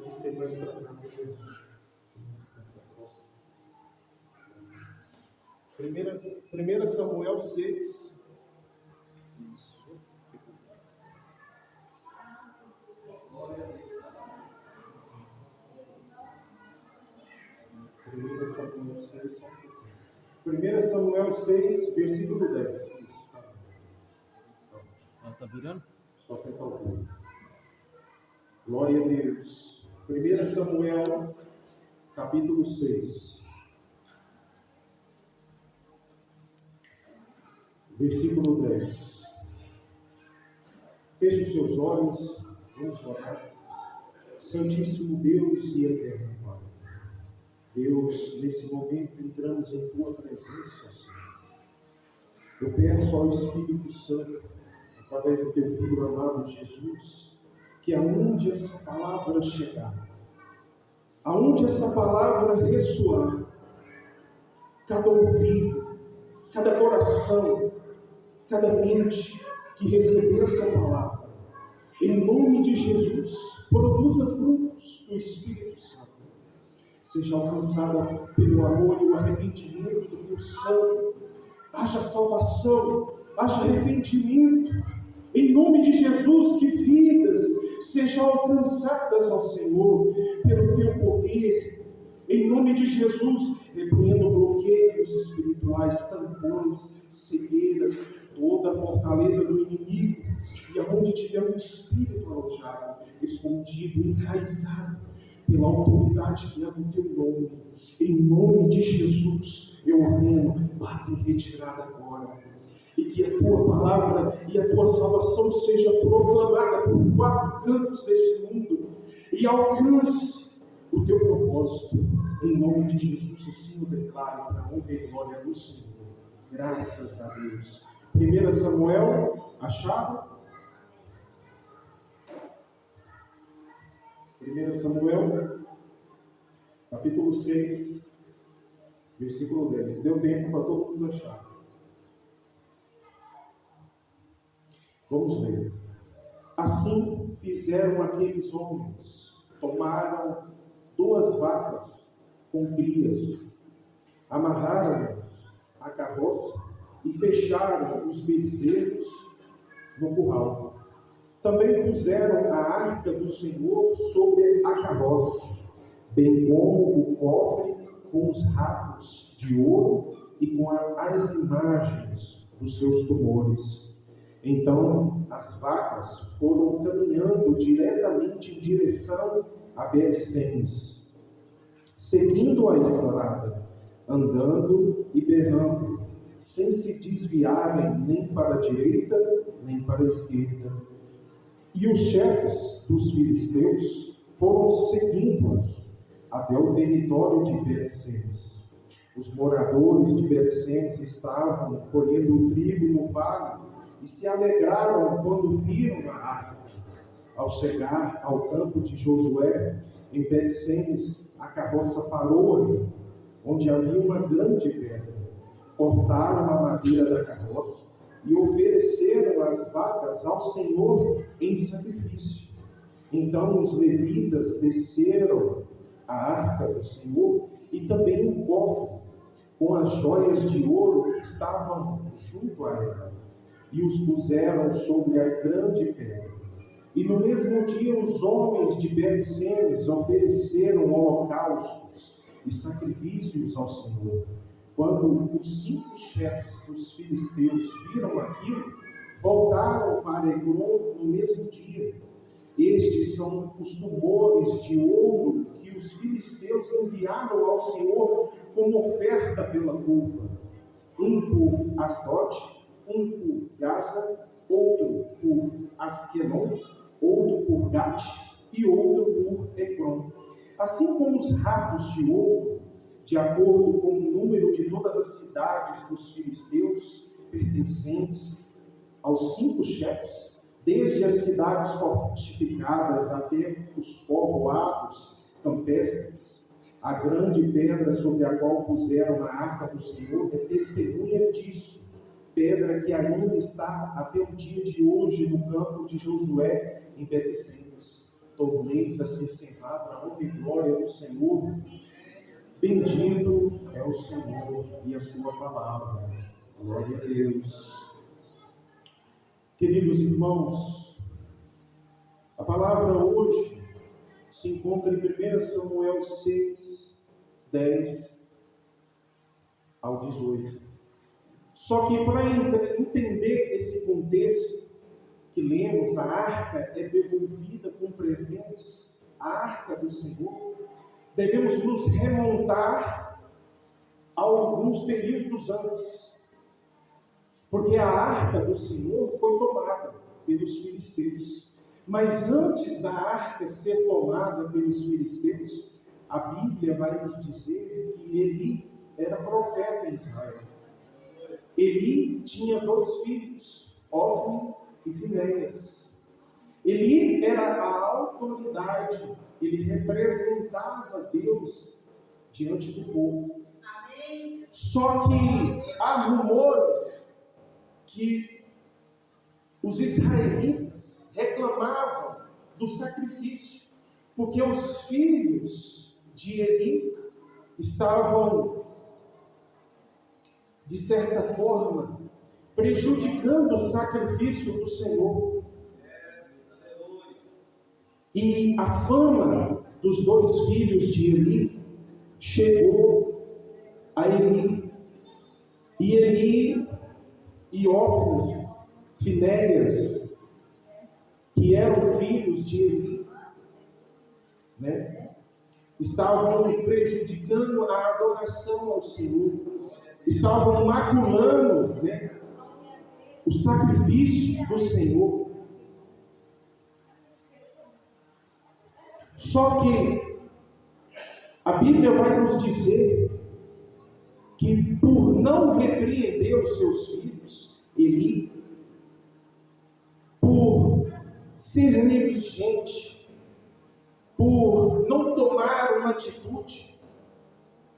de ser mais para cá. Primeira Samuel 6. Primeira Samuel 6, 1 Samuel 6, versículo 10. Isso. Está virando? Só apertar o pulo. Glória a Deus. 1 Samuel, capítulo 6. Versículo 10. Feche os seus olhos, vamos orar. Santíssimo Deus e eterno Pai, Deus, nesse momento entramos em Tua presença, Senhor. Eu peço ao Espírito Santo, através do Teu Filho amado Jesus, que aonde essa palavra chegar, aonde essa palavra ressoar, cada ouvido, cada coração, cada mente que receber essa palavra, em nome de Jesus, produza frutos do Espírito Santo, seja alcançada pelo amor e o arrependimento do Teu sangue, haja salvação, haja arrependimento, em nome de Jesus, que vidas sejam alcançadas ao Senhor, pelo Teu poder, em nome de Jesus, repreendo bloqueios espirituais, tampões, cegueiras, toda a fortaleza do inimigo, e aonde tiver um espírito alojado, escondido, enraizado, pela autoridade que é no Teu nome, em nome de Jesus, eu ordeno, bata em retirada agora, e que a Tua palavra e a Tua salvação seja proclamada por 4 cantos deste mundo, e alcance o Teu propósito, em nome de Jesus, assim eu declaro, para a honra e glória do Senhor. Graças a Deus. 1 Samuel, achado? 1 Samuel, capítulo 6, versículo 10. Deu tempo para todo mundo achar. Vamos ler. Assim fizeram aqueles homens, tomaram 2 vacas com crias, amarraram-nas à carroça e fecharam os bezerros no curral. Também puseram a arca do Senhor sobre a carroça, bem como o cofre com os rabos de ouro e com as imagens dos seus tumores. Então as vacas foram caminhando diretamente em direção a Bet-Semes, seguindo a estrada, andando e berrando, sem se desviarem nem para a direita nem para a esquerda. E os chefes dos filisteus foram seguindo-as até o território de Bet-Semes. Os moradores de Bet-Semes estavam colhendo o trigo no vale e se alegraram quando viram a arca. Ao chegar ao campo de Josué, em Bet-Semes, a carroça parou ali, onde havia uma grande pedra. Cortaram a madeira da carroça e ofereceram as vacas ao Senhor em sacrifício. Então os levitas desceram a arca do Senhor e também um cofre com as joias de ouro que estavam junto a ela, e os puseram sobre a grande pedra. E no mesmo dia os homens de Bet-Semes ofereceram holocaustos e sacrifícios ao Senhor. Quando os 5 chefes dos filisteus viram aquilo, voltaram para Egrom no mesmo dia. Estes são os tumores de ouro que os filisteus enviaram ao Senhor como oferta pela culpa. Um por Asdote, um por Gaza, outro por Asquelon, outro por Gat e outro por Ecrom. Assim como os ratos de ouro, de acordo com o número de todas as cidades dos filisteus pertencentes aos 5 chefes, desde as cidades fortificadas até os povoados campestres. A grande pedra sobre a qual puseram a arca do Senhor é testemunha disso, pedra que ainda está até o dia de hoje no campo de Josué, em Bet-Semes. Tornei ambientes a se encerrar para a honra e glória do Senhor. Bendito é o Senhor e a sua palavra. Glória a Deus. Queridos irmãos, a palavra hoje se encontra em 1 Samuel 6, 10 ao 18. Só que para entender esse contexto que lemos, a arca é devolvida com presentes, a arca do Senhor, devemos nos remontar a alguns períodos antes, porque a arca do Senhor foi tomada pelos filisteus. Mas antes da arca ser tomada pelos filisteus, a Bíblia vai nos dizer que Eli era profeta em Israel. Eli tinha 2 filhos, Ofni e Finéias. Eli era a autoridade, ele representava Deus diante do povo. Amém. Só que há rumores que os israelitas reclamavam do sacrifício, porque os filhos de Eli estavam, de certa forma, prejudicando o sacrifício do Senhor. E a fama dos 2 filhos de Eli chegou a Eli. E Eli e Ofni, Finéias, que eram filhos de Eli, estavam prejudicando a adoração ao Senhor, estavam maculando o sacrifício do Senhor. Só que a Bíblia vai nos dizer que por não repreender os seus filhos, Eli, por ser negligente, por não tomar uma atitude,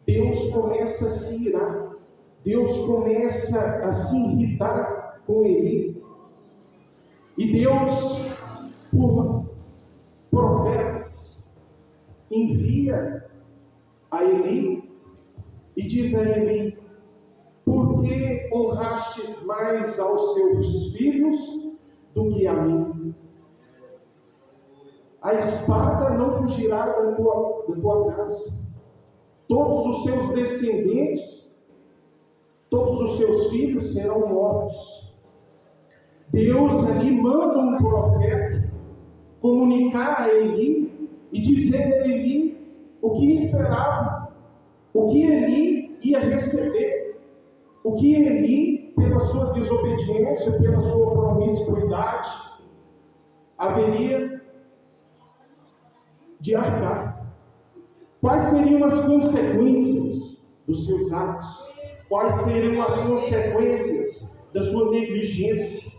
Deus começa a se irar, Deus começa a se irritar com Eli. E Deus, por profetas, envia a Eli e diz a Eli: por que honrastes mais aos seus filhos do que a mim? A espada não fugirá da tua casa. Todos os seus descendentes, todos os seus filhos serão mortos. Deus ali manda um profeta comunicar a Eli e dizer a Eli o que esperava, o que Eli ia receber, o que Eli, pela sua desobediência, pela sua promiscuidade, haveria de arcar. Quais seriam as consequências dos seus atos? Quais seriam as consequências da sua negligência?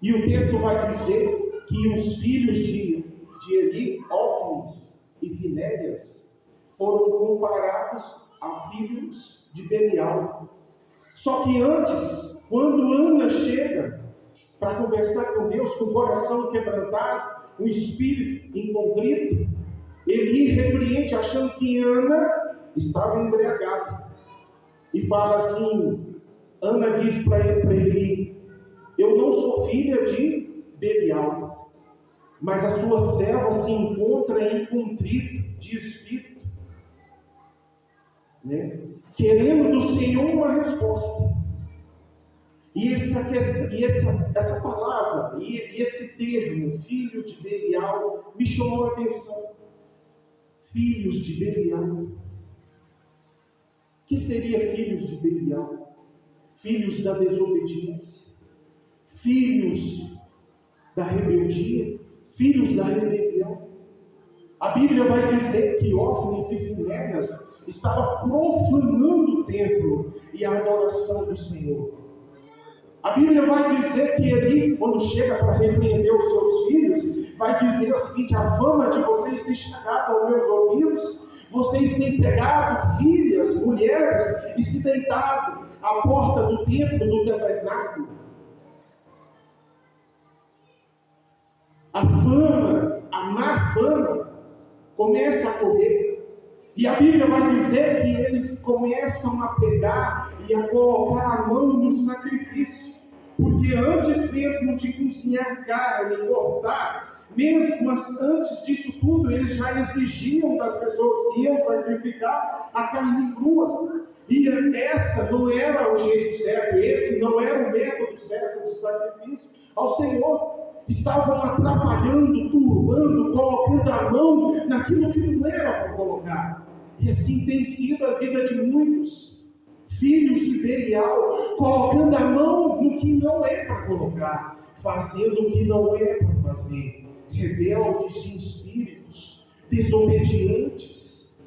E o texto vai dizer que os filhos de Eli, Ofni e Finéias, foram comparados a filhos de Belial. Só que antes, quando Ana chega para conversar com Deus com o coração quebrantado, o espírito incontrito, Eli repreende, achando que Ana estava embriagada, e fala assim: Ana diz para Eli: eu não sou filha de Belial, mas a sua serva se encontra em contrito de espírito, querendo do Senhor uma resposta. E essa palavra, e esse termo, filho de Belial, me chamou a atenção. Filhos de Belial. O que seria filhos de Belial? Filhos da desobediência, filhos da rebeldia, filhos da rebelião. A Bíblia vai dizer que Ofni e Finéias estavam profanando o templo e a adoração do Senhor. A Bíblia vai dizer que Eli, quando chega para repreender os seus filhos, vai dizer o seguinte: a fama de vocês tem chegado aos meus ouvidos, vocês têm pegado filhas, mulheres, e se deitado à porta do templo, do tabernáculo. A a fama, a má fama, começa a correr. E a Bíblia vai dizer que eles começam a pegar e a colocar a mão no sacrifício. Porque antes mesmo de cozinhar carne e cortar, mesmo antes disso tudo, eles já exigiam das pessoas que iam sacrificar a carne crua. E essa não era o jeito certo, esse não era o método certo de sacrifício ao Senhor. Estavam atrapalhando, turbando, colocando a mão naquilo que não era para colocar. E assim tem sido a vida de muitos filhos de Belial, colocando a mão no que não é para colocar, fazendo o que não é para fazer, rebeldes de espíritos, desobedientes,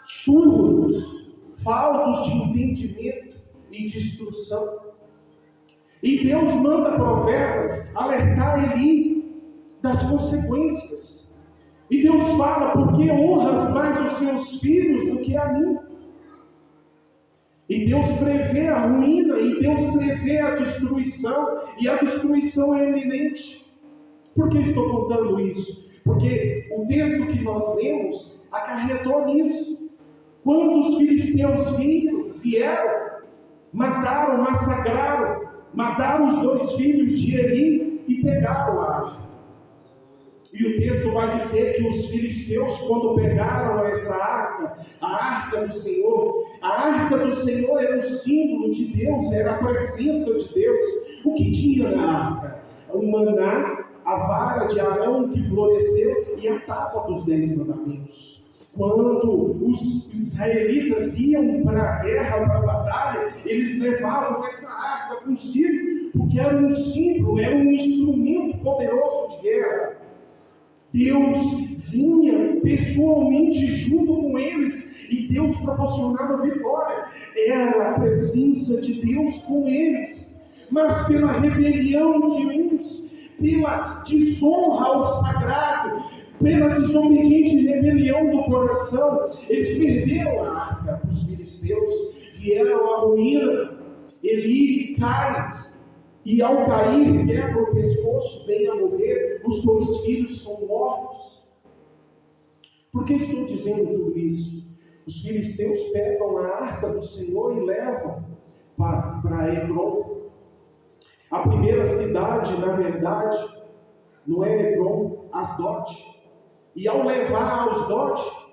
surdos, faltos de entendimento e de instrução. E Deus manda profetas alertar Eli das consequências. E Deus fala: porque honras mais os seus filhos do que a mim? E Deus prevê a ruína, e Deus prevê a destruição, e a destruição é iminente. Por que estou contando isso? Porque o texto que nós lemos acarretou nisso. Quando os filisteus vieram, mataram, massacraram, mataram os 2 filhos de Eli e pegaram a arca. E o texto vai dizer que os filisteus, quando pegaram essa arca, a arca do Senhor era o símbolo de Deus, era a presença de Deus. O que tinha na arca? O maná, a vara de Arão que floresceu e a tábua dos 10 mandamentos. Quando os israelitas iam para a guerra, para a batalha, eles levavam essa arca consigo, porque era um símbolo, era um instrumento poderoso de guerra. Deus vinha pessoalmente junto com eles e Deus proporcionava vitória. Era a presença de Deus com eles. Mas pela rebelião de uns, pela desonra ao sagrado, pela desobediente rebelião do coração, eles perderam a arca para os filisteus, vieram à ruína. Eli cai, e ao cair, quebra o pescoço, vem a morrer, os 2 filhos são mortos. Por que estou dizendo tudo isso? Os filisteus pegam a arca do Senhor e levam para Hebron. A primeira cidade, na verdade, não é Hebron, Asdote. E ao levar a Asdote,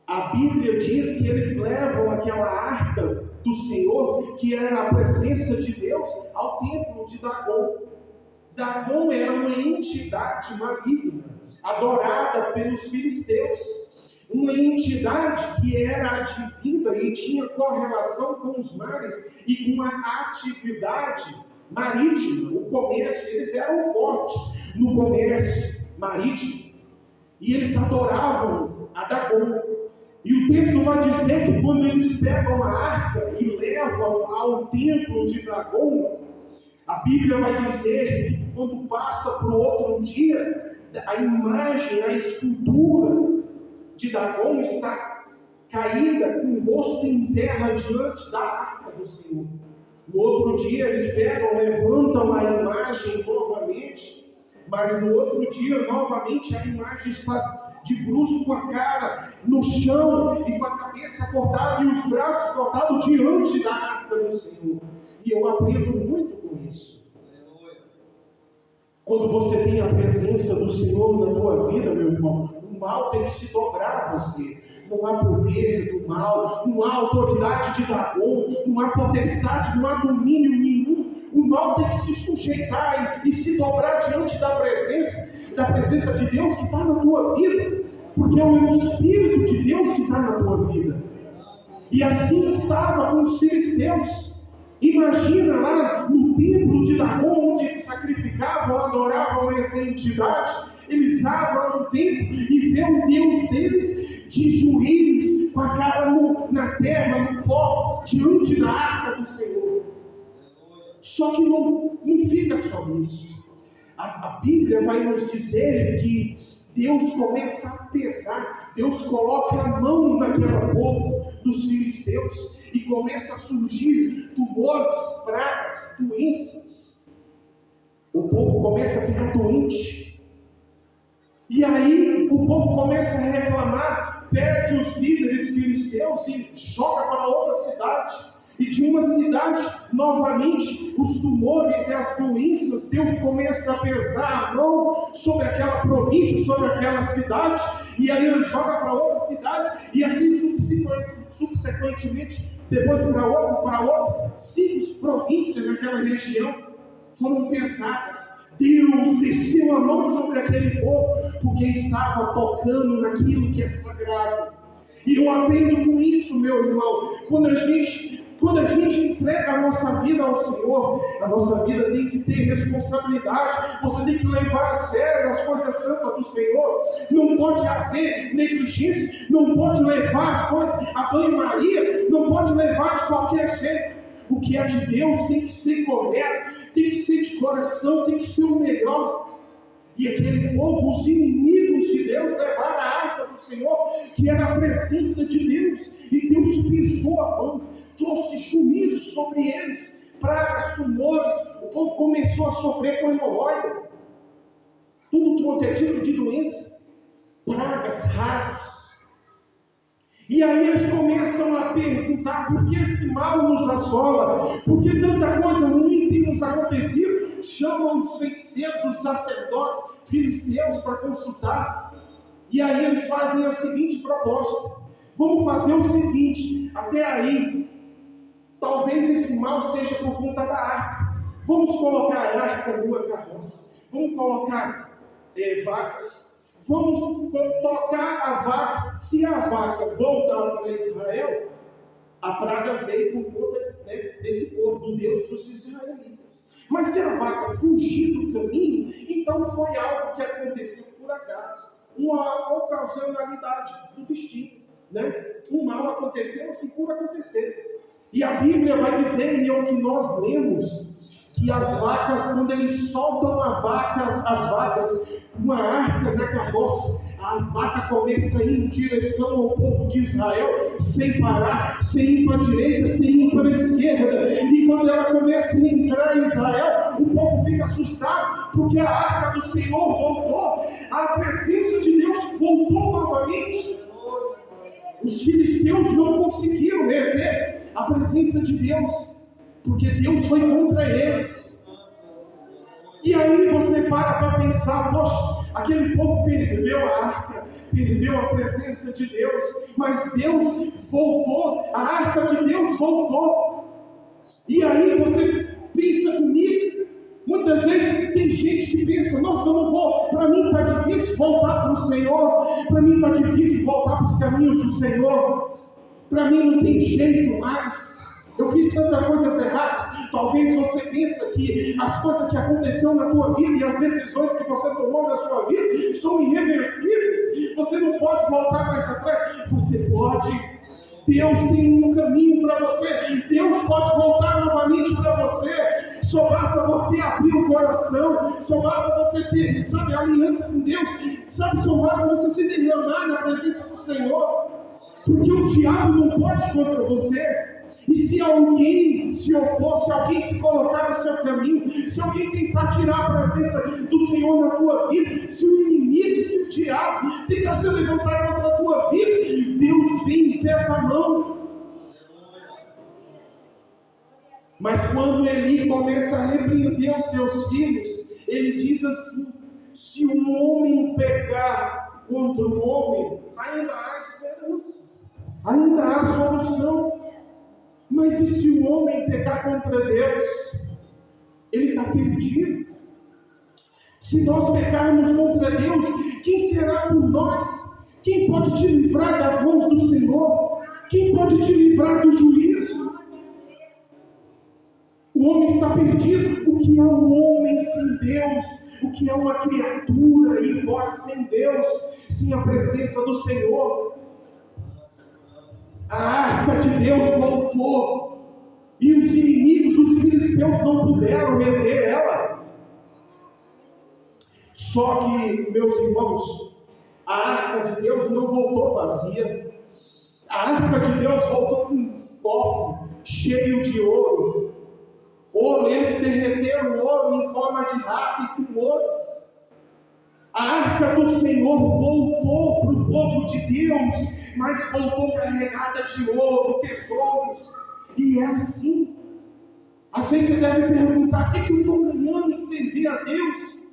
a Bíblia diz que eles levam aquela arca do Senhor, que era a presença de Deus, ao templo de Dagom. Dagom era uma entidade maligna, adorada pelos filisteus. Uma entidade que era advinda e tinha correlação com os mares e com a atividade marítima, o comércio. Eles eram fortes no comércio marítimo e eles adoravam a Dagom. E o texto vai dizer que quando eles pegam a arca e levam ao templo de Dagom, a Bíblia vai dizer que quando passa para o outro dia, a imagem, a escultura de Dagom está caída com o rosto em terra diante da arca do Senhor. No outro dia eles pegam, levantam a imagem novamente, mas no outro dia novamente a imagem está de bruços, com a cara no chão e com a cabeça cortada e os braços cortados diante da arca do Senhor. E eu aprendo muito com isso. Quando você tem a presença do Senhor na tua vida, meu irmão, o mal tem que se dobrar a você. Não há poder do mal, não há autoridade de Dagom, não há potestade, não há domínio nenhum. O mal tem que se sujeitar e se dobrar diante da presença de Deus que está na tua vida, porque é o Espírito de Deus que está na tua vida. E assim estava com os filisteus. Imagina lá no templo de Dagom, onde eles sacrificavam, adoravam essa entidade. Eles abrem o templo e vê o Deus deles de joelhos, com a cara na terra, no pó, diante da arca do Senhor. Só que não fica só nisso. A Bíblia vai nos dizer que Deus começa a pesar, Deus coloca a mão naquele povo dos filisteus e começa a surgir tumores, pragas, doenças. O povo começa a ficar doente, E aí o povo começa a reclamar, perde os líderes filisteus e joga para outra cidade. E de uma cidade, novamente, os tumores e as doenças, Deus começa a pesar a mão sobre aquela província, sobre aquela cidade, e aí ele joga para outra cidade, e assim subsequentemente, depois para outra, 5 províncias naquela região foram pesadas. Deus desceu a mão sobre aquele povo, porque estava tocando naquilo que é sagrado. E eu aprendo com isso, meu irmão, quando a gente entrega a nossa vida ao Senhor, a nossa vida tem que ter responsabilidade, você tem que levar a sério as coisas santas do Senhor, não pode haver negligência, não pode levar as coisas a banho-maria, não pode levar de qualquer jeito. O que é de Deus tem que ser correto, tem que ser de coração, tem que ser o melhor. E aquele povo, os inimigos de Deus, levaram a arca do Senhor, que era a presença de Deus, e Deus pisou a mão, trouxe juízo sobre eles, pragas, tumores, o povo começou a sofrer com hemorroida, tudo quanto é tipo de doença, pragas, ratos. E aí eles começam a perguntar: por que esse mal nos assola? Por que tanta coisa ruim tem nos acontecido? Chamam os feiticeiros, os sacerdotes filisteus para consultar. E aí eles fazem a seguinte proposta: vamos fazer o seguinte, até aí, talvez esse mal seja por conta da arca. Vamos colocar a arca numa carroça, vamos colocar vacas, vamos tocar a vaca. Se a vaca voltar para Israel, a praga veio por conta desse povo, do Deus dos israelitas. Mas se a vaca fugir do caminho, então foi algo que aconteceu por acaso, uma ocasionalidade do destino. O mal aconteceu assim por acontecer. E a Bíblia vai dizer, e é o que nós lemos, que as vacas, quando eles soltam as vacas, uma arca na carroça, a vaca começa a ir em direção ao povo de Israel, sem parar, sem ir para a direita, sem ir para a esquerda. E quando ela começa a entrar em Israel, o povo fica assustado, porque a arca do Senhor voltou, a presença de Deus voltou novamente. Os filisteus não conseguiram reter a presença de Deus, porque Deus foi contra eles. E aí você para pensar: poxa, aquele povo perdeu a arca, perdeu a presença de Deus, mas Deus voltou, a arca de Deus voltou. E aí você pensa comigo, muitas vezes tem gente que pensa: nossa, eu não vou, para mim está difícil voltar para o Senhor, para mim está difícil voltar para os caminhos do Senhor, para mim não tem jeito mais, eu fiz tantas coisas erradas. Talvez você pense que as coisas que aconteceram na tua vida e as decisões que você tomou na sua vida são irreversíveis, você não pode voltar mais atrás. Você pode. Deus tem um caminho para você, Deus pode voltar novamente para você. Só basta você abrir o coração, só basta você ter, aliança com Deus, só basta você se derramar na presença do Senhor, porque o diabo não pode contra você. E se alguém se opor, se alguém se colocar no seu caminho, se alguém tentar tirar a presença do Senhor na tua vida, se o inimigo, se o diabo tentar se levantar contra a tua vida, Deus vem e pesa a mão. Mas quando Eli começa a repreender os seus filhos, ele diz assim: se um homem pecar contra um homem, ainda há esperança, ainda há solução. Mas e se o homem pecar contra Deus? Ele está perdido. Se nós pecarmos contra Deus, quem será por nós? Quem pode te livrar das mãos do Senhor? Quem pode te livrar do juízo? O homem está perdido. O que é um homem sem Deus? O que é uma criatura aí fora sem Deus, sem a presença do Senhor? A arca de Deus voltou, e os inimigos, os filisteus, não puderam reter ela. Só que, meus irmãos, a arca de Deus não voltou vazia. A arca de Deus voltou com um cofre cheio de ouro. Eles derreteram o ouro em forma de rato e tumores. A arca do Senhor voltou para o povo de Deus, mas voltou carregada de ouro, tesouros. E é assim. Às vezes você deve perguntar: o que eu estou ganhando em servir a Deus?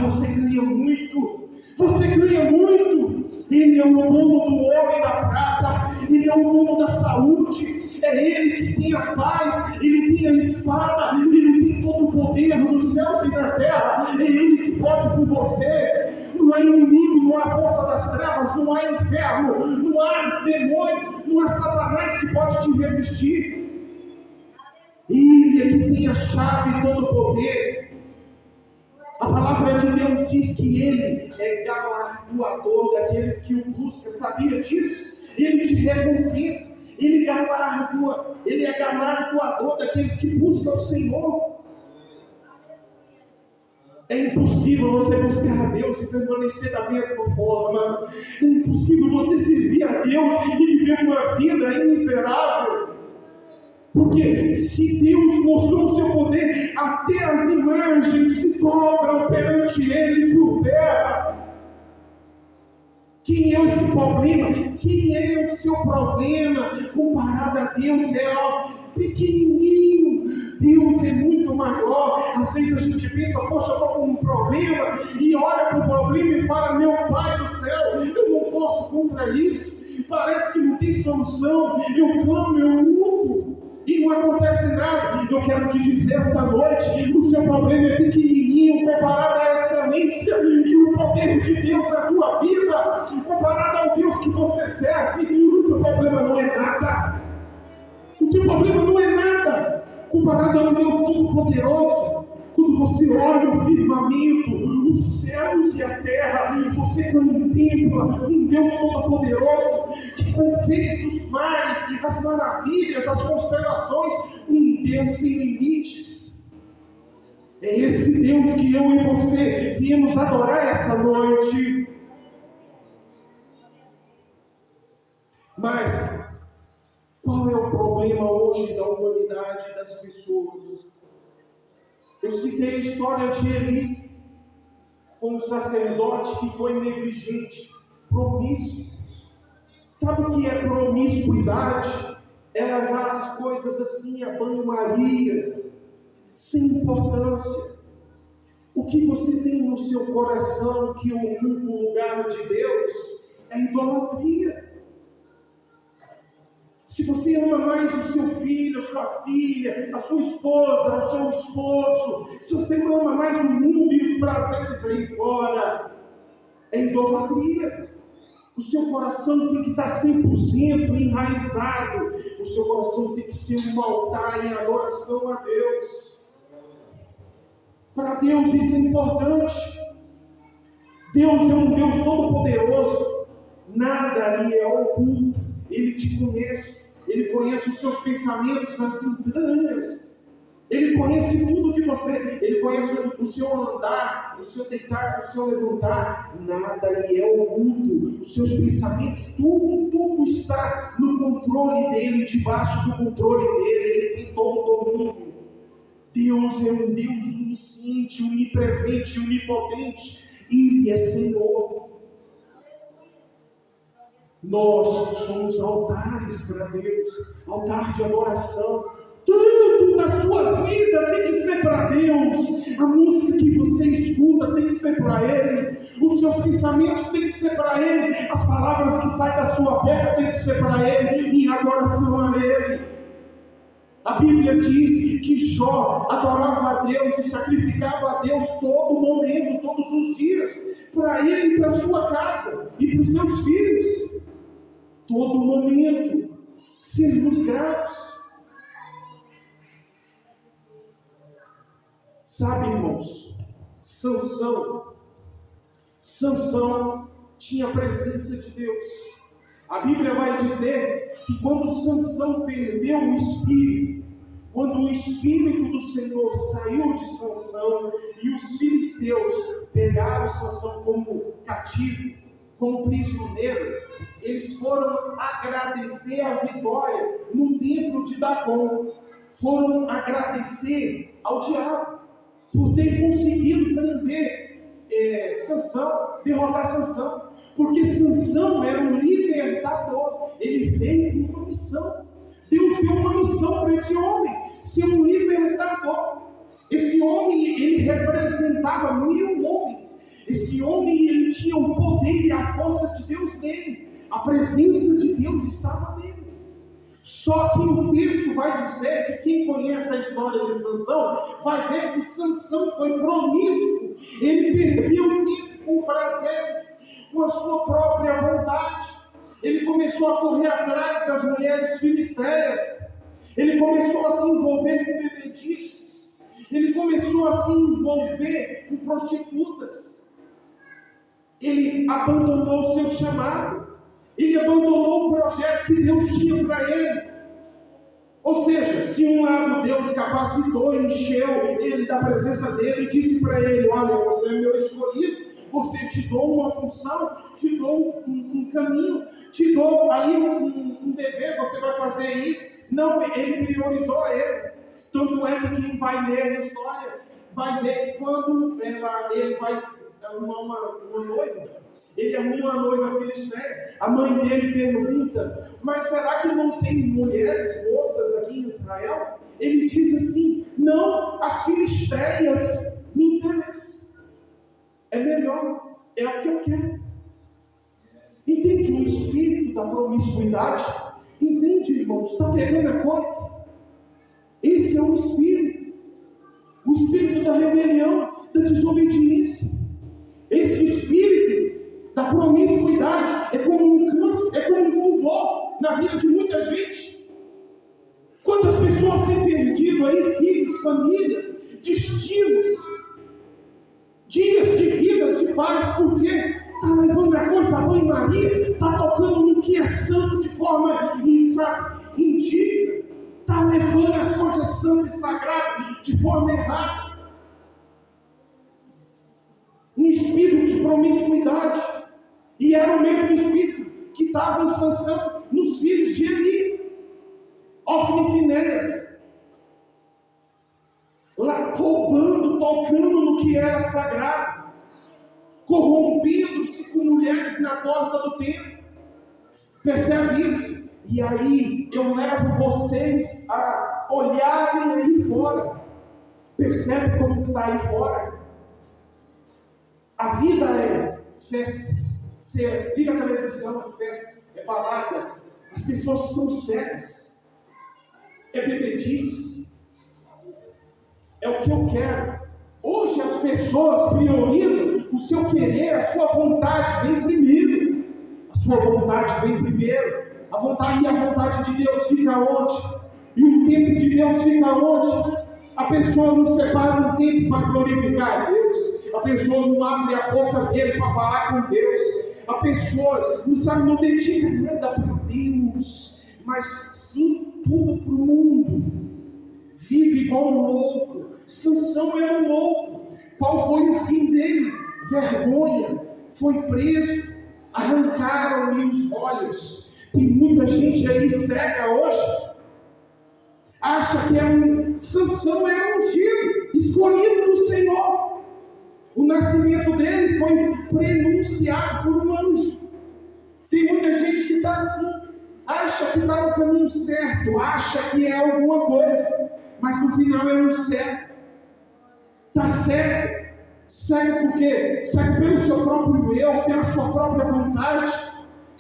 Você ganha muito. Você ganha muito. Ele é o dono do ouro e da prata. Ele é o dono da saúde. É Ele que tem a paz. Ele tem a espada. Ele tem todo o poder nos céus e na terra. É Ele que pode por você. Não há inimigo, não há força das trevas, não há inferno, não há demônio, não há Satanás que pode te resistir. Ele é que tem a chave e todo o poder. A palavra de Deus diz que Ele é galardoador daqueles que o buscam. Sabia disso? Ele te recompensa. Ele é galardoador daqueles que buscam o Senhor. É impossível você buscar a Deus e permanecer da mesma forma. É impossível você servir a Deus e viver uma vida miserável. Porque se Deus mostrou o seu poder, até as imagens se dobram perante Ele por terra. Quem é esse problema? Quem é o seu problema comparado a Deus? É pequenininho. Deus é muito maior. Às vezes a gente pensa: poxa, eu estou com um problema, e olha para o problema e fala: meu Pai do céu, eu não posso contra isso. Parece que não tem solução. Eu clamo, eu luto e não acontece nada. Eu quero te dizer essa noite: o seu problema é pequenininho comparado à excelência e o poder de Deus na tua vida, comparado ao Deus que você serve. O teu problema não é nada. O teu problema não é nada comparado ao Deus Todo-Poderoso. Quando você olha o firmamento, os céus e a terra, você contempla um Deus Todo-Poderoso que fez os mares, as maravilhas, as constelações, um Deus sem limites. É esse Deus que eu e você viemos adorar essa noite. Mas qual é o problema hoje da humanidade e das pessoas? Eu citei a história de Eli. Foi um sacerdote que foi negligente, promíscuo. Sabe o que é promiscuidade? É levar as coisas assim a banho-maria, sem importância. O que você tem no seu coração que ocupa o lugar de Deus é idolatria. Se você ama mais o seu filho, a sua filha, a sua esposa, o seu esposo, se você ama mais o mundo e os prazeres aí fora, é idolatria. O seu coração tem que estar 100% enraizado. O seu coração tem que ser um altar em adoração a Deus. Para Deus isso é importante. Deus é um Deus todo-poderoso. Nada ali é oculto. Ele te conhece. Ele conhece os seus pensamentos nas entranhas. Ele conhece tudo de você. Ele conhece o seu andar, o seu deitar, o seu levantar. Nada ali é oculto. Os seus pensamentos, tudo está no controle dele, debaixo do controle dele. Ele tem todo o domínio. Deus é um Deus onisciente, onipresente, onipotente. Ele é Senhor. Nós somos altares para Deus, altar de adoração. Tudo na sua vida tem que ser para Deus. A música que você escuta tem que ser para Ele. Os seus pensamentos tem que ser para Ele. As palavras que saem da sua boca tem que ser para Ele, em adoração a Ele. A Bíblia diz que Jó adorava a Deus e sacrificava a Deus todo momento, todos os dias, para ele e para a sua casa e para os seus filhos. Todo momento, sermos gratos. Sabe, irmãos, Sansão tinha a presença de Deus. A Bíblia vai dizer que quando Sansão perdeu o espírito, quando o espírito do Senhor saiu de Sansão e os filisteus pegaram Sansão como cativo, como prisioneiro, eles foram agradecer a vitória no templo de Dagom. Foram agradecer ao diabo por ter conseguido prender Sansão, derrotar Sansão, porque Sansão era um libertador. Ele veio com uma missão. Deus deu uma missão para esse homem, ser um libertador. Esse homem, ele representava 1000 homens. Esse homem, ele tinha o poder e a força de Deus nele. A presença de Deus estava nele. Só que o texto vai dizer que quem conhece a história de Sansão vai ver que Sansão foi promíscuo. Ele perdeu o tempo com prazeres, com a sua própria vontade. Ele começou a correr atrás das mulheres filisteias. Ele começou a se envolver com bebedices. Ele começou a se envolver com prostitutas. Ele abandonou o seu chamado. Ele abandonou o projeto que Deus tinha para ele. Ou seja, se um lado Deus capacitou, encheu ele da presença dele e disse para ele: olha, você é meu escolhido, você te dou uma função, te dou um caminho, te dou aí um dever, você vai fazer isso. Não, ele priorizou ele. Tanto é que quem vai ler a história vai ver que quando ele vai arrumar uma noiva, ele arruma uma noiva filisteia, a mãe dele pergunta: mas será que não tem mulheres moças aqui em Israel? Ele diz assim: não, as filisteias me interessam, é melhor, é o que eu quero. Entende o espírito da promiscuidade? Entende, irmãos? Está pegando a coisa? Esse é o espírito da rebelião, da desobediência. Esse espírito da promiscuidade é como um câncer, é como um tumor na vida de muita gente. Quantas pessoas têm perdido aí filhos, famílias, destinos, dias de vidas de paz, porque está levando a coisa a banho-maria, está tocando no que é santo de forma indigna, está levando as coisas santas e sagradas de forma errada. Um espírito de promiscuidade. E era o mesmo espírito que estava em Sansão, nos filhos de Eli, Ofni e Finéias, lá roubando, tocando no que era sagrado, corrompendo-se com mulheres na porta do templo. Percebe isso? E aí eu levo vocês a olharem aí fora. Percebe como está aí fora? A vida é festas. Você liga a televisão, é festa, é balada. As pessoas estão cegas. É bebedice. É o que eu quero. Hoje as pessoas priorizam o seu querer, a sua vontade vem primeiro. A sua vontade vem primeiro. A vontade de Deus fica onde? E o tempo de Deus fica onde? A pessoa não separa um tempo para glorificar a Deus. A pessoa não abre a boca dele para falar com Deus. A pessoa não dedica nada para Deus, mas sim tudo para o mundo. Vive igual um louco. Sansão era um louco. Qual foi o fim dele? Vergonha. Foi preso. Arrancaram-lhe os olhos. Tem muita gente aí cega hoje. Acha que Sansão era ungido, escolhido do Senhor. O nascimento dele foi prenunciado por um anjo. Tem muita gente que está assim, acha que está no caminho certo, acha que é alguma coisa, mas no final é um cego. Está cego. Cego por quê? Cego pelo seu próprio eu, pela sua própria vontade,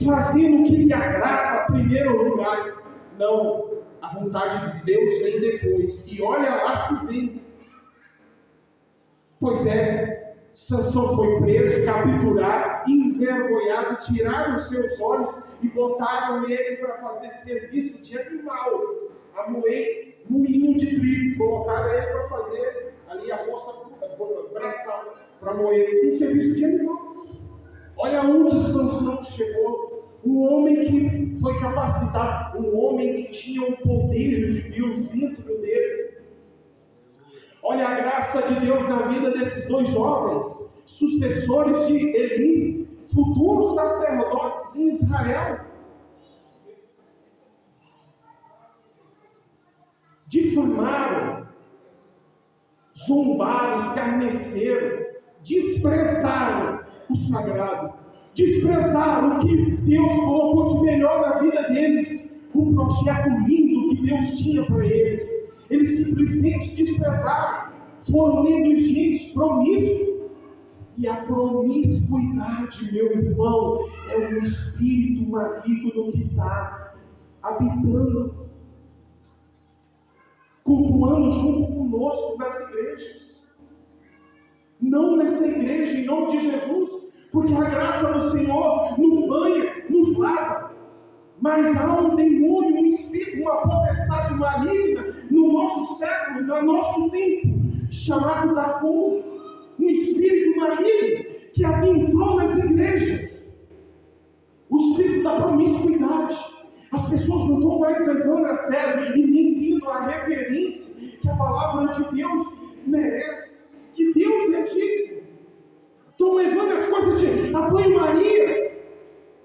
fazendo o que lhe agrada em primeiro lugar. Não, a vontade de Deus vem depois. E olha lá se vem. Pois é, Sansão foi preso, capturado, envergonhado, tiraram os seus olhos e botaram ele para fazer serviço de animal, a moer moinho de trigo, colocaram ele para fazer ali a força braçal, para moer um serviço de animal. Olha onde Sansão chegou, um homem que foi capacitado, um homem que tinha o poder de Deus dentro dele. Olha a graça de Deus na vida desses dois jovens, sucessores de Eli, futuros sacerdotes em Israel. Difamaram, zombaram, escarneceram, desprezaram o sagrado, desprezaram o que Deus colocou de melhor na vida deles, o projeto lindo que Deus tinha para eles. Eles simplesmente desprezaram, foram negligentes, promíscuos. E a promiscuidade, meu irmão, é um espírito maligno que está habitando, cultuando junto conosco nas igrejas. Não nessa igreja, em nome de Jesus, porque a graça do Senhor nos banha, nos lava. Mas há um demônio, um espírito, uma potestade maligna no nosso século, no nosso tempo, chamado Dacon, um espírito maligno que adentrou nas igrejas. O espírito da promiscuidade. As pessoas não estão mais levando a sério e nem tendo a reverência que a palavra de Deus merece, que Deus é digno. Estão levando as coisas de a banho-maria,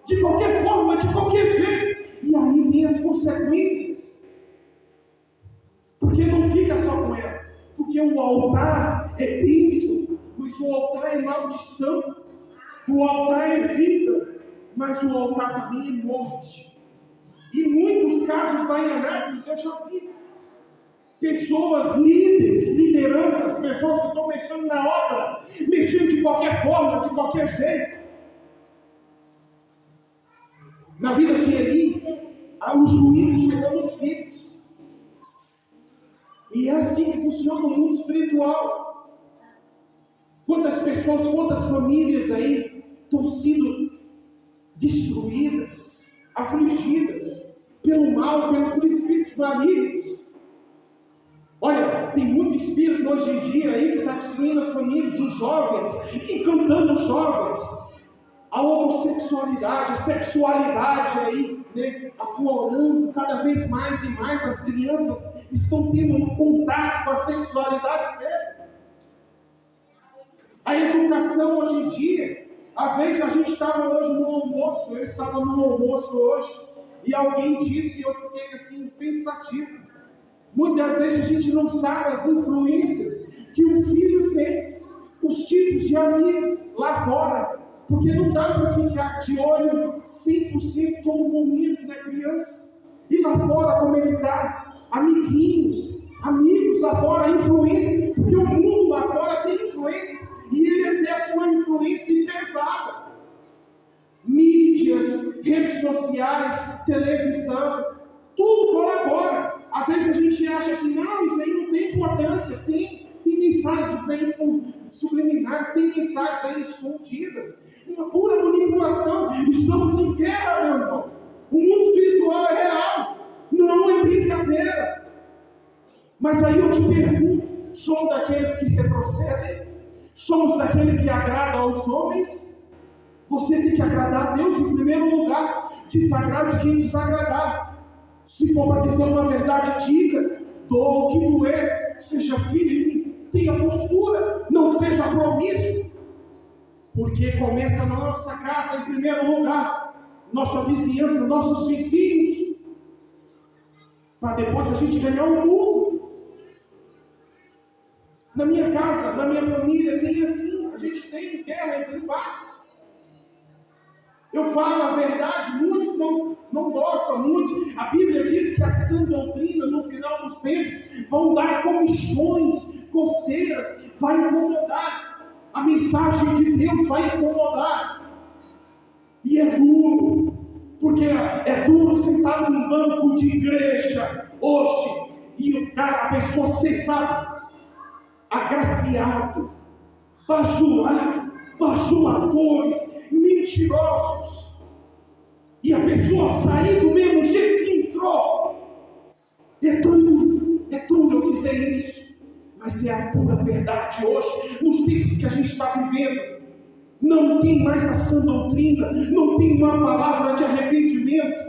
de qualquer forma, de qualquer jeito. E aí vem as consequências. Porque não fica só com ela. Porque o altar é bênção, mas o altar é maldição. O altar é vida, mas o altar também é morte. Em muitos casos lá em Anápolis, eu já vi pessoas, líderes, lideranças, pessoas que estão mexendo na obra, mexendo de qualquer forma, de qualquer jeito. Na vida de Eli, o juízo chegou nos filhos. E é assim que funciona o mundo espiritual. Quantas pessoas, quantas famílias aí estão sendo destruídas, afligidas pelo mal, por espíritos malignos. Olha, tem muito espírito hoje em dia aí que está destruindo as famílias, os jovens, encantando os jovens. A homossexualidade, a sexualidade aí, né, aflorando cada vez mais e mais. As crianças estão tendo um contato com a sexualidade séria. A educação hoje em dia, às vezes a gente estava hoje no almoço, eu estava no almoço hoje, e alguém disse, e eu fiquei assim, pensativo. Muitas vezes a gente não sabe as influências que o filho tem, os tipos de amigo lá fora, porque não dá para ficar de olho 100% todo momento da criança. E lá fora como ele está, amiguinhos, amigos lá fora, influência, porque o mundo lá fora tem influência, e ele exerce uma influência pesada. Mídias, redes sociais, televisão, tudo colabora. Às vezes a gente acha assim, não, isso aí não tem importância. Tem mensagens aí subliminares, tem mensagens aí escondidas. Uma pura manipulação. Estamos em guerra, meu irmão. O mundo espiritual é real, não é brincadeira. Mas aí eu te pergunto, somos daqueles que retrocedem? Somos daqueles que agradam aos homens? Você tem que agradar a Deus em primeiro lugar. Desagrade quem desagradar. Se for para dizer uma verdade, diga. Doa o que doer. Seja firme. Tenha postura. Não seja promíscuo. Porque começa na nossa casa em primeiro lugar. Nossa vizinhança, nossos vizinhos. Para depois a gente ganhar o mundo. Na minha casa, na minha família, tem assim. A gente tem guerras, embates. Eu falo a verdade, muitos não gostam muito. A Bíblia diz que a sã doutrina, no final dos tempos, vão dar comichões, coceiras, vai incomodar. A mensagem de Deus vai incomodar. E é duro, porque é duro sentar num banco de igreja hoje, e o cara, a pessoa, você sabe, agraciado, bajuladores, mentirosos, e a pessoa sair do mesmo jeito que entrou. É duro eu dizer isso, mas é a pura verdade. Hoje, nos tempos que a gente está vivendo, não tem mais a sã doutrina, não tem uma palavra de arrependimento.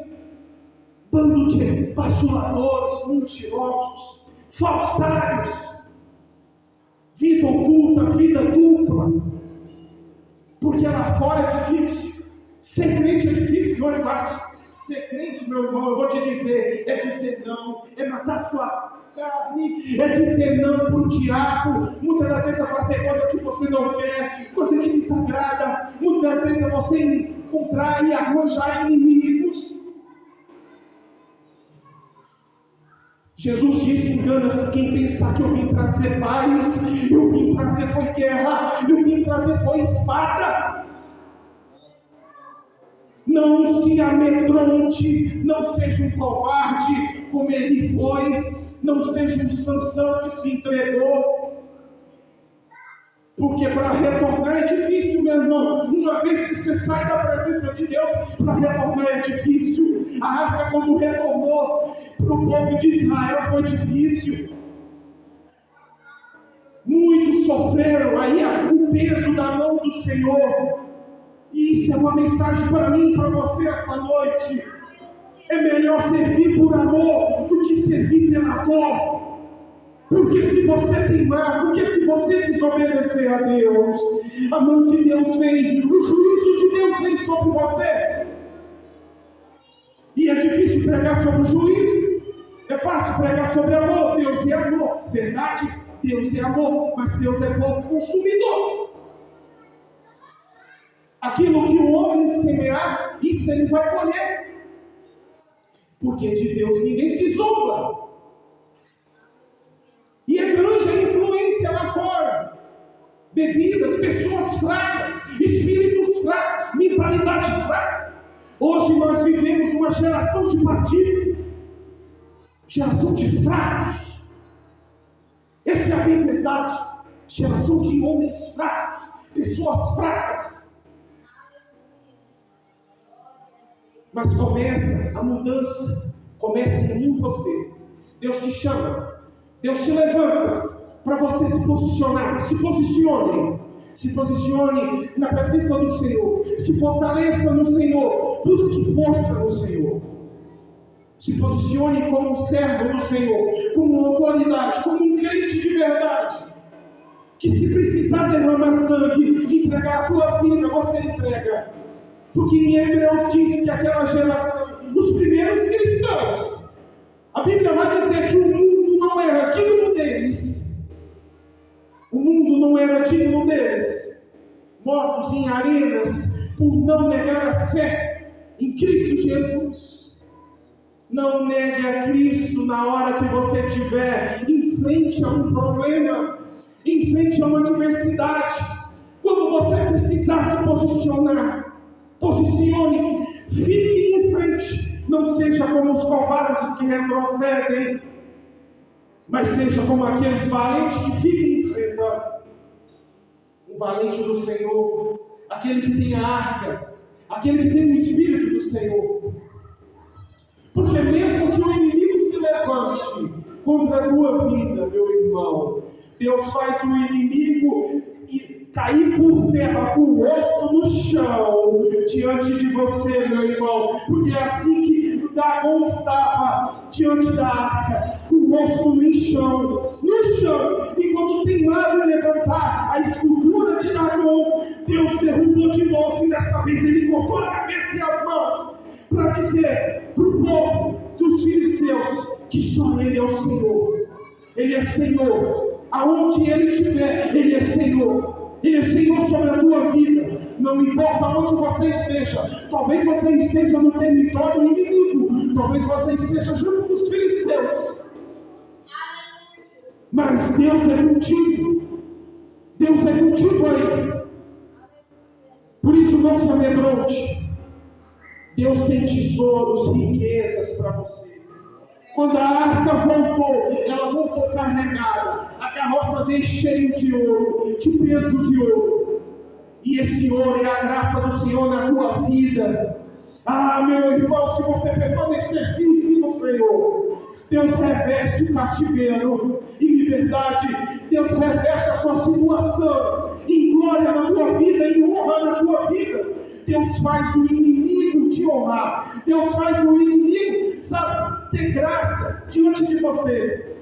Bando de bajuladores, mentirosos, falsários, vida oculta, vida dupla. Porque lá fora é difícil. Ser crente é difícil, não é fácil. Ser crente, meu irmão, eu vou te dizer, é dizer não, é matar sua carne, é dizer não para o diabo, muitas das vezes é fazer coisa que você não quer, coisa que desagrada, muitas das vezes é você encontrar e arranjar inimigos. Jesus disse: engana-se quem pensar que eu vim trazer paz, eu vim trazer foi guerra, eu vim trazer foi espada. Não se amedronte, não seja um covarde como ele foi, não seja um Sansão que se entregou, porque para retornar é difícil, meu irmão. Uma vez que você sai da presença de Deus, para retornar é difícil. A arca, quando retornou para o povo de Israel, foi difícil. Muitos sofreram aí o peso da mão do Senhor. E isso é uma mensagem para mim e para você essa noite. É melhor servir por amor do que servir pela dor. Porque se você teimar, porque se você desobedecer a Deus, a mão de Deus vem, o juízo de Deus vem sobre você. E é difícil pregar sobre o juízo, é fácil pregar sobre amor. Deus é amor, verdade? Deus é amor, mas Deus é fogo consumidor. Aquilo que o homem semear, isso ele vai colher. Porque de Deus ninguém se zomba. E é grande a influência lá fora. Bebidas, pessoas fracas, espíritos fracos, mentalidade fraca. Hoje nós vivemos uma geração de partidos, geração de fracos. Essa é a bem verdade. Geração de homens fracos, pessoas fracas. Mas começa a mudança, começa em você. Deus te chama, Deus te levanta para você se posicionar. Se posicione na presença do Senhor, se fortaleça no Senhor, busque força no Senhor. Se posicione como um servo do Senhor, como uma autoridade, como um crente de verdade, que se precisar derramar sangue, entregar a tua vida, você entrega. Porque em Hebreus diz que aquela geração, os primeiros cristãos, a Bíblia vai dizer que o mundo não era digno deles. O mundo não era digno deles. Mortos em arenas por não negar a fé em Cristo Jesus. Não negue a Cristo na hora que você estiver em frente a um problema, em frente a uma adversidade. Quando você precisar se posicionar, posicione-se, fique em frente. Não seja como os covardes que retrocedem, mas seja como aqueles valentes que ficam em frente. Um valente do Senhor, aquele que tem a arca, aquele que tem o Espírito do Senhor. Porque mesmo que o inimigo se levante contra a tua vida, meu irmão, Deus faz o inimigo cair por terra com o rosto no chão diante de você, meu irmão. Porque é assim que Dagon estava diante da arca, com o rosto no chão. E quando teimaram levantar a escultura de Dagon, Deus derrubou de novo, e dessa vez ele cortou a cabeça e as mãos, para dizer para o povo dos filisteus que só Ele é o Senhor. Ele é Senhor. Aonde Ele estiver, Ele é Senhor. Ele é Senhor sobre a tua vida. Não importa onde você esteja. Talvez você esteja no território inimigo. Talvez você esteja junto com os filisteus. Mas Deus é contigo. Deus é contigo aí. Por isso não se amedronte. Deus tem tesouros, riquezas para você. Quando a arca voltou, ela voltou carregada. A carroça veio cheia de ouro, de peso de ouro. E esse ouro é a graça do Senhor na tua vida. Ah, meu irmão, se você permanecer firme no Senhor, Deus reveste o cativeiro em liberdade. Deus reveste a sua situação em glória na tua vida, em honra na tua vida. Deus faz o inimigo te honrar. Deus faz o inimigo, sabe, ter graça diante de você.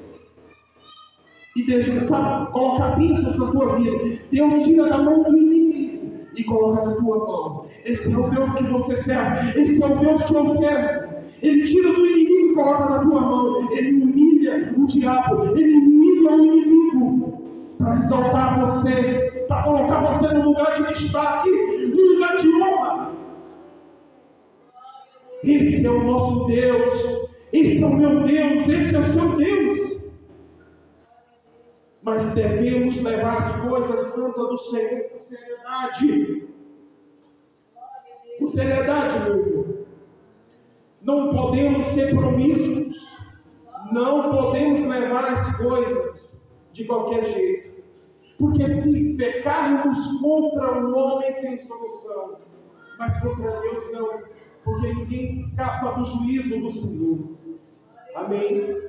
E deixa, sabe, colocar bênçãos na tua vida. Deus tira da mão do inimigo e coloca na tua mão. Esse é o Deus que você serve. Esse é o Deus que eu servo. Ele tira do inimigo e coloca na tua mão. Ele humilha o diabo, ele humilha o inimigo para exaltar você, para colocar você no lugar de destaque, no lugar de honra. Esse é o nosso Deus, esse é o meu Deus, esse é o seu Deus. Mas devemos levar as coisas santas do Senhor com seriedade. Com seriedade, meu irmão. Não podemos ser promíscuos. Não podemos levar as coisas de qualquer jeito. Porque se pecarmos contra o homem tem solução, mas contra Deus não. Porque ninguém escapa do juízo do Senhor. Amém?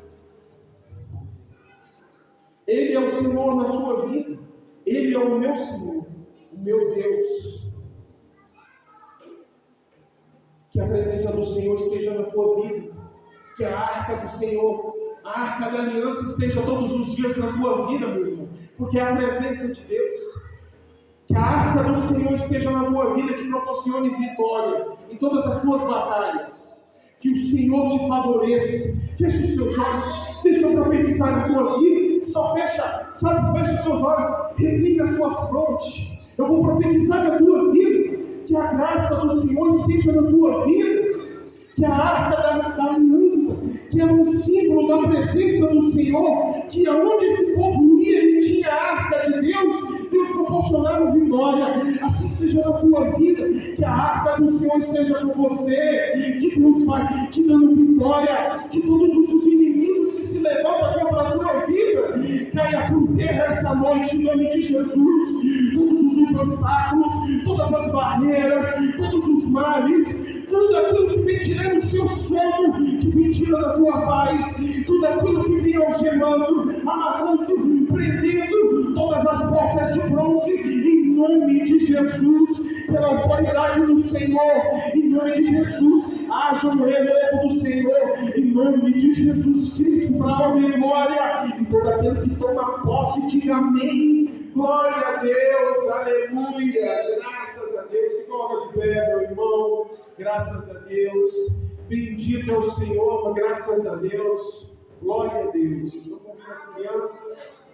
Ele é o Senhor na sua vida. Ele é o meu Senhor, o meu Deus. Que a presença do Senhor esteja na tua vida. Que a arca do Senhor, a arca da aliança esteja todos os dias na tua vida, meu irmão. Porque é a presença de Deus. Que a arca do Senhor esteja na tua vida e te proporcione vitória em todas as tuas batalhas. Que o Senhor te favoreça. Feche os seus olhos. Deixa eu profetizar na tua vida. Só fecha, sabe, fecha os seus olhos. Recline a sua fronte. Eu vou profetizar na tua vida. Que a graça do Senhor esteja na tua vida. Que a arca da aliança, que é um símbolo da presença do Senhor, que aonde esse povo ia e tinha a arca de Deus, Deus proporcionava vitória. Assim seja na tua vida, que a arca do Senhor esteja com você, que Deus vai te dando vitória, que todos os inimigos que se levantam contra a tua vida, caia por terra essa noite em nome de Jesus. Todos os obstáculos, todas as barreiras, todos os males, tudo aquilo que vem tirando o seu sono, que vem tirando a tua paz, tudo aquilo que vem algemando, amarrando, prendendo todas as portas de bronze, em nome de Jesus, pela autoridade do Senhor, em nome de Jesus, haja um renovo do Senhor, em nome de Jesus Cristo, para a memória, e todo aquele que toma posse, diga amém. Glória a Deus, aleluia, graças a Deus. Se coloca de pé, meu irmão, graças a Deus. Bendito é o Senhor, graças a Deus. Glória a Deus. Vamos convidar as crianças.